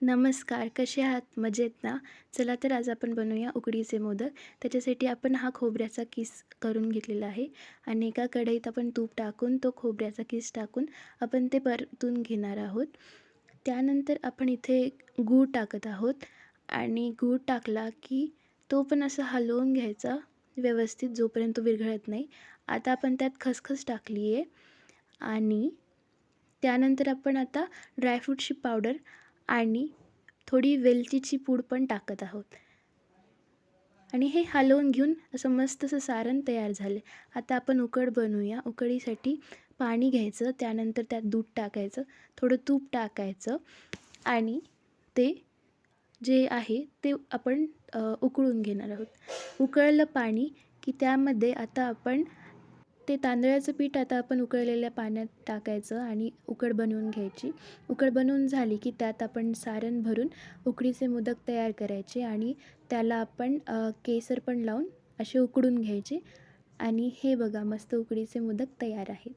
नमस्कार, कसे आहात? मजेत ना? चला तर आज आपण बनवूया उकडीचे मोदक. त्याच्यासाठी आपण हा खोबऱ्याचा किस करून घेतलेला आहे आणि एका कढईत आपण तूप टाकून तो खोबऱ्याचा किस टाकून आपण ते परतून घेणार आहोत. त्यानंतर आपण इथे गूळ टाकत आहोत आणि गूळ टाकला की तो पण असा हलवून घ्यायचा व्यवस्थित जोपर्यंत तो विरघळत नाही. आता आपण त्यात खसखस टाकली आहे आणि त्यानंतर आपण आता ड्रायफ्रूटची पावडर आणि थोडी वेलचीची पूड पण टाकत आहोत आणि हे हलवून घेऊन असं मस्त असं सारण तयार झाले. आता आपण उकड बनवूया. उकडीसाठी पाणी घ्यायचं, त्यानंतर त्यात दूध टाकायचं, थोडं तूप टाकायचं आणि ते जे आहे ते आपण उकळून घेणार आहोत. उकळलं पाणी की त्यामध्ये आता आपण ते तांदळाचं पीठ आता आपण उकळलेल्या पाण्यात टाकायचं आणि उकड बनवून घ्यायची. उकड बनवून झाली की त्यात आपण सारण भरून उकडीचे मोदक तयार करायचे आणि त्याला आपण केसर पण लावून असे उकडून घ्यायचे आणि हे बघा मस्त उकडीचे मोदक तयार आहेत.